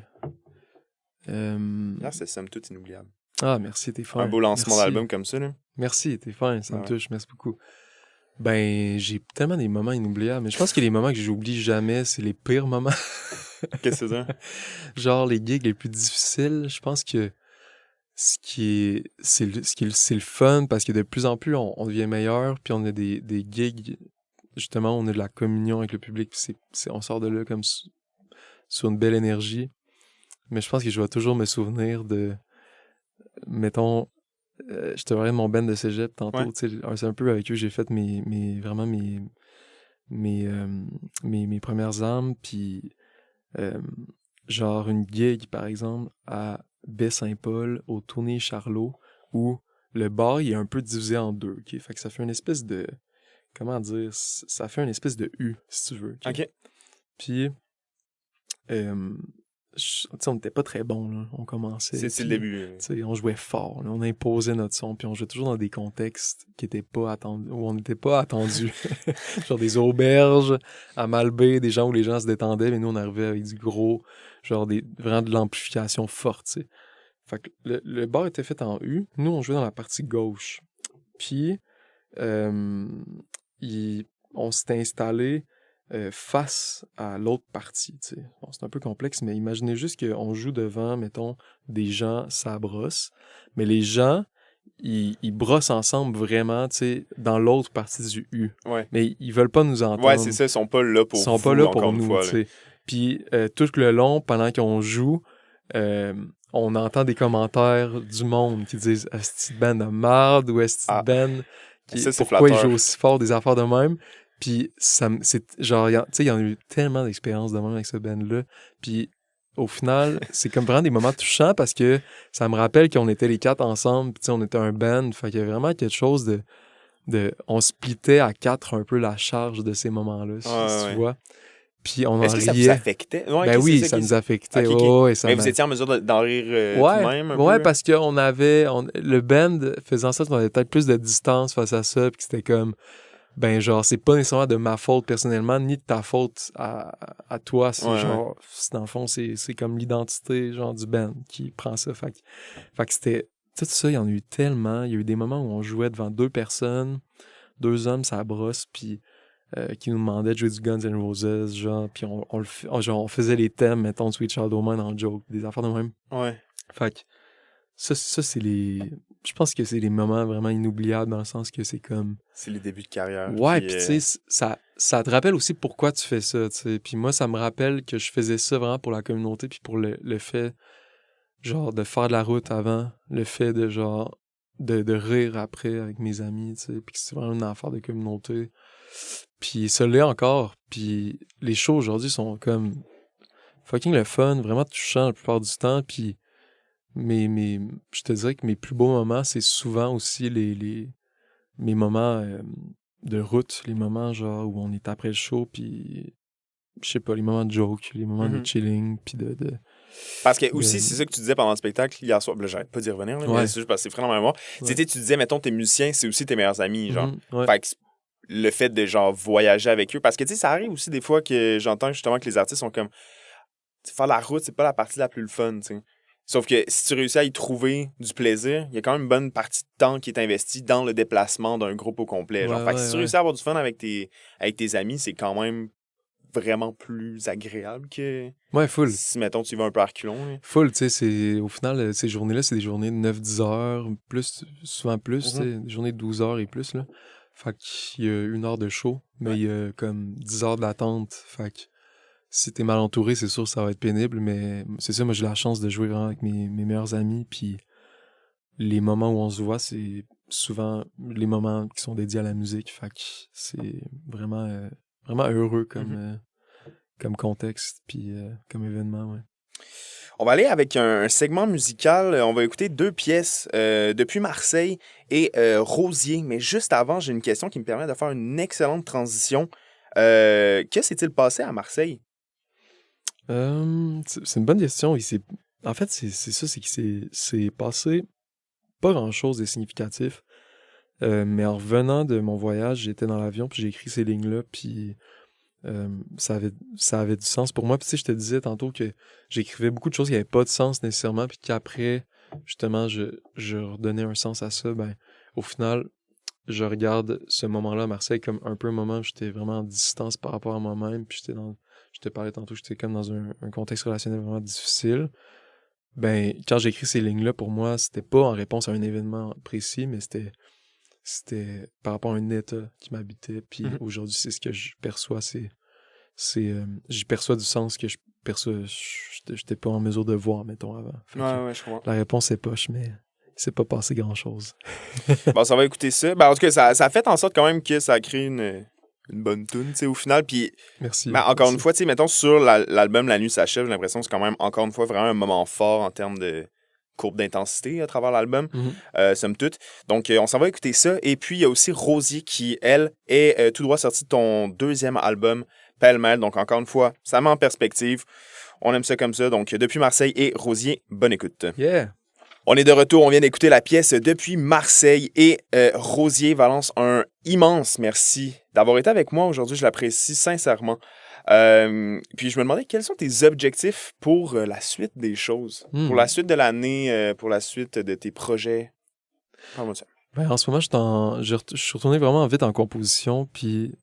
Hier, c'est somme toute inoubliable. Ah, merci, t'es fin. Un beau lancement d'album comme ça, là. Merci, t'es fin, ça me touche, merci beaucoup. Ben, j'ai tellement des moments inoubliables, mais je pense que les moments que j'oublie jamais, c'est les pires moments. Qu'est-ce que c'est ça? Genre, les gigs les plus difficiles, je pense que c'est le fun, parce que de plus en plus, on devient meilleur, puis on a des gigs, justement, on a de la communion avec le public, puis on sort de là comme sur une belle énergie. Mais je pense que je vais toujours me souvenir de, mettons, je te parlais de mon band de cégep tantôt, ouais. C'est un peu avec eux que j'ai fait mes premières armes, puis genre une gig, par exemple, à Baie-Saint-Paul, au Tournée Charlot, où le bar, il est un peu divisé en deux, okay? Fait que ça fait une espèce de, comment dire, ça fait une espèce de U, si tu veux. OK. Puis, on n'était pas très bons, là. On commençait. C'est le début. On jouait fort, là. On imposait notre son, puis on jouait toujours dans des contextes qui étaient pas attendus, où on n'était pas attendus. Genre des auberges à Malbaie, des gens où les gens se détendaient, mais nous, on arrivait avec du gros, genre vraiment de l'amplification forte, tu sais. Fait que le bar était fait en U. Nous, on jouait dans la partie gauche. Puis, on s'était installé face à l'autre partie, tu sais. Bon, c'est un peu complexe, mais imaginez juste qu'on joue devant, mettons, des gens, ça brosse, mais les gens, ils brossent ensemble vraiment, tu sais, dans l'autre partie du U. Ouais. Mais ils veulent pas nous entendre. Ouais, c'est ça, ils sont pas là pour vous, ils sont pas là pour encore une nous, fois, tu sais. Puis, tout le long, pendant qu'on joue, on entend des commentaires du monde qui disent « Est-ce que band de marde » ou « Est-ce que band pourquoi ils jouent aussi fort des affaires de même ?» Puis, c'est genre, tu sais, il y en a eu tellement d'expériences de même avec ce band-là. Puis, au final, c'est comme vraiment des moments touchants parce que ça me rappelle qu'on était les 4 ensemble, puis tu sais, on était un band. Fait qu'il y a vraiment quelque chose on splittait à 4 un peu la charge de ces moments-là, si tu vois. Puis on en riait. Est-ce que ça vous affectait? Ouais, ben oui, ça nous affectait. Mais vous étiez en mesure d'en rire tout de même un peu? Ouais, parce qu'on avait... le band faisant ça, on avait peut-être plus de distance face à ça, puis c'était comme... Ben genre, c'est pas nécessairement de ma faute personnellement, ni de ta faute à toi. C'est genre, dans le fond, c'est comme l'identité genre du band qui prend ça. Fait que c'était... Tout ça, il y en a eu tellement. Il y a eu des moments où on jouait devant 2 personnes, 2 hommes, ça brosse, puis... qui nous demandait de jouer du Guns N' Roses, genre, puis on faisait les thèmes, mettons, de Sweet Child O' Mine en joke, des affaires de même. Ouais. Fait que ça c'est je pense que c'est des moments vraiment inoubliables dans le sens que c'est comme... C'est les débuts de carrière. Ouais, puis tu sais, ça te rappelle aussi pourquoi tu fais ça, tu sais. Puis moi, ça me rappelle que je faisais ça vraiment pour la communauté, puis pour le fait, genre, de faire de la route avant, le fait de, genre, de rire après avec mes amis, tu sais, puis que c'est vraiment une affaire de communauté. Puis ça l'est encore. Puis les shows aujourd'hui sont comme fucking le fun, vraiment touchant la plupart du temps. Puis je te dirais que mes plus beaux moments, c'est souvent aussi mes moments de route, les moments genre où on est après le show, puis je sais pas, les moments de joke, les moments de chilling, puis de... Parce que aussi, c'est ça que tu disais pendant le spectacle hier soir. Là, j'arrête pas d'y revenir, là, mais c'est juste parce que c'est vraiment mémoire. Tu disais, mettons, tes musiciens, c'est aussi tes meilleurs amis, genre. Fait que le fait de genre voyager avec eux, parce que tu sais, ça arrive aussi des fois que j'entends justement que les artistes sont comme faire la route, c'est pas la partie la plus fun, tu sais. Sauf que si tu réussis à y trouver du plaisir, il y a quand même une bonne partie de temps qui est investie dans le déplacement d'un groupe au complet. Genre. Fait que si tu réussis à avoir du fun avec tes amis, c'est quand même vraiment plus agréable que full. Si, mettons, tu y vas un peu à reculons. Là. Full, tu sais, au final, ces journées-là, c'est des journées de 9-10 heures, souvent plus, tu sais, des journées de 12 heures et plus, là. Fait qu'il y a 1 heure de show, mais il y a comme 10 heures d'attente. Fait que si t'es mal entouré, c'est sûr que ça va être pénible, mais c'est ça, moi j'ai la chance de jouer vraiment avec mes meilleurs amis, puis les moments où on se voit, c'est souvent les moments qui sont dédiés à la musique. Fait que c'est vraiment, vraiment heureux comme contexte, puis comme événement, ouais. On va aller avec un segment musical. On va écouter 2 pièces depuis Marseille et Rosier. Mais juste avant, j'ai une question qui me permet de faire une excellente transition. Que s'est-il passé à Marseille? C'est une bonne question. En fait, c'est ça, c'est qu'il s'est passé pas grand-chose de significatif. Mais en revenant de mon voyage, j'étais dans l'avion, puis j'ai écrit ces lignes-là, puis... ça avait du sens pour moi. Puis tu sais, je te disais tantôt que j'écrivais beaucoup de choses qui n'avaient pas de sens nécessairement, puis qu'après, justement, je redonnais un sens à ça. Ben, au final, je regarde ce moment-là à Marseille comme un peu un moment où j'étais vraiment en distance par rapport à moi-même, puis je te parlais tantôt, j'étais comme dans un contexte relationnel vraiment difficile. Ben, quand j'écris ces lignes-là, pour moi, c'était pas en réponse à un événement précis, mais c'était par rapport à un état qui m'habitait. Puis aujourd'hui, c'est ce que je perçois. J'y perçois du sens que je j'étais pas en mesure de voir, mettons, avant. Ouais, je comprends. La réponse est poche, mais il s'est pas passé grand-chose. Bon, ça va écouter ça. Ben, en tout cas, ça a fait en sorte quand même que ça a créé une bonne toune, tu sais, au final. Puis, merci. Ben, encore une fois, tu sais, mettons, sur l'album La Nuit s'achève, j'ai l'impression que c'est quand même, encore une fois, vraiment un moment fort en termes de courbe d'intensité à travers l'album, somme toute. Donc, on s'en va écouter ça. Et puis, il y a aussi Rosier qui, elle, est tout droit sortie de ton 2e album, Pêle-mêle. Donc, encore une fois, ça met en perspective. On aime ça comme ça. Donc, depuis Marseille et Rosier, bonne écoute. Yeah! On est de retour, on vient d'écouter la pièce depuis Marseille et Rosier Valence, un immense merci d'avoir été avec moi aujourd'hui, je l'apprécie sincèrement. Puis je me demandais quels sont tes objectifs pour la suite des choses, pour la suite de l'année, pour la suite de tes projets. Parle-moi de ça. Ben, en ce moment, je suis retourné vraiment vite en composition, puis là,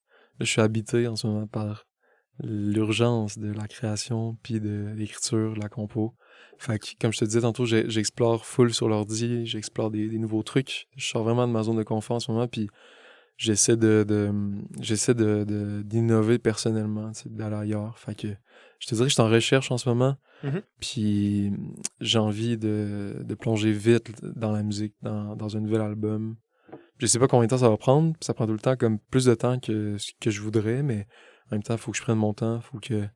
je suis habité en ce moment par l'urgence de la création, puis de l'écriture, la compo. Fait que, comme je te disais tantôt, j'explore full sur l'ordi, j'explore des nouveaux trucs. Je sors vraiment de ma zone de confort en ce moment, puis j'essaie d'innover personnellement, d'aller ailleurs. Fait que je te dirais que je suis en recherche en ce moment, puis j'ai envie de plonger vite dans la musique, dans un nouvel album. Je sais pas combien de temps ça va prendre, ça prend tout le temps comme plus de temps que je voudrais, mais en même temps, il faut que je prenne mon temps, faut que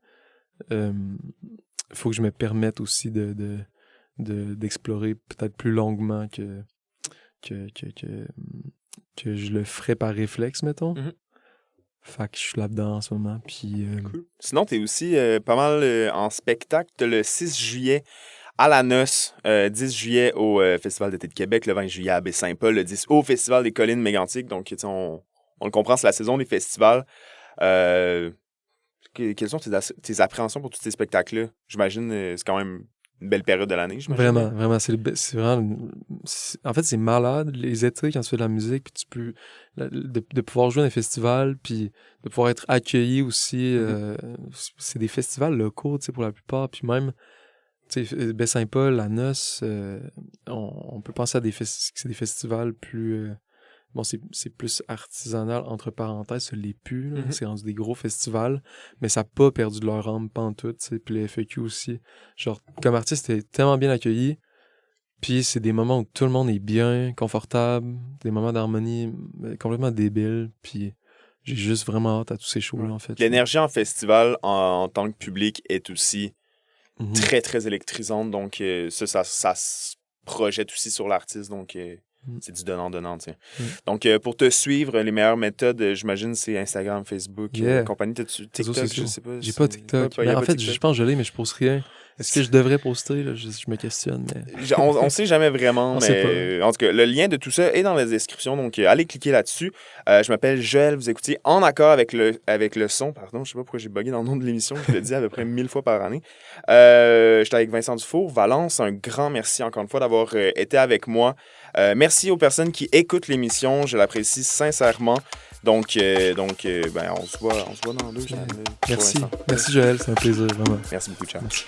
je me permette aussi d'explorer peut-être plus longuement que je le ferais par réflexe, mettons. Fait que je suis là-dedans en ce moment. Puis, cool. Sinon, t'es aussi pas mal en spectacle. T'as le 6 juillet à la Noce, 10 juillet au Festival d'été de Québec, le 20 juillet à Baie-Saint-Paul, le 10 au Festival des Collines Mégantiques. Donc, on le comprend, c'est la saison des festivals. Quelles sont tes appréhensions pour tous ces spectacles-là? J'imagine c'est quand même une belle période de l'année, j'imagine. Vraiment. C'est vraiment... En fait, c'est malade, les étés, quand tu fais de la musique, puis tu peux... De pouvoir jouer dans des festivals, puis de pouvoir être accueilli aussi. C'est des festivals locaux, tu sais, pour la plupart. Puis même, tu sais, Baie-Saint-Paul, la Noce, on peut penser à que c'est des festivals plus... Bon, c'est plus artisanal, entre parenthèses, ça l'est plus. C'est rendu des gros festivals, mais ça n'a pas perdu de leur âme pantoute, tu sais. Puis les FAQ aussi. Genre, comme artiste, t'es tellement bien accueilli. Puis c'est des moments où tout le monde est bien, confortable, des moments d'harmonie complètement débiles. Puis j'ai juste vraiment hâte à tous ces shows-là, en fait. L'énergie en festival, en tant que public, est aussi très, très électrisante. Donc, ça se projette aussi sur l'artiste. Donc... c'est du donnant-donnant, tiens. Donc, pour te suivre, les meilleures méthodes, j'imagine, c'est Instagram, Facebook, compagnie. T'as-tu TikTok? Je sais pas. J'ai pas TikTok. En fait, je pense que je l'ai, mais je poste rien. Est-ce que je devrais poster? Là? Je me questionne. Mais... on sait jamais vraiment, mais en tout cas, le lien de tout ça est dans la description, donc allez cliquer là-dessus. Je m'appelle Joël, vous écoutez En accord avec le son. Pardon, je sais pas pourquoi j'ai bugué dans le nom de l'émission, je le dis à peu près 1000 fois par année. J'étais avec Vincent Dufour. Valence, un grand merci encore une fois d'avoir été avec moi. Merci aux personnes qui écoutent l'émission, je l'apprécie sincèrement. Donc, on se voit dans 2 semaines. Merci Joël, c'est un plaisir, vraiment. Merci beaucoup, ciao. Merci.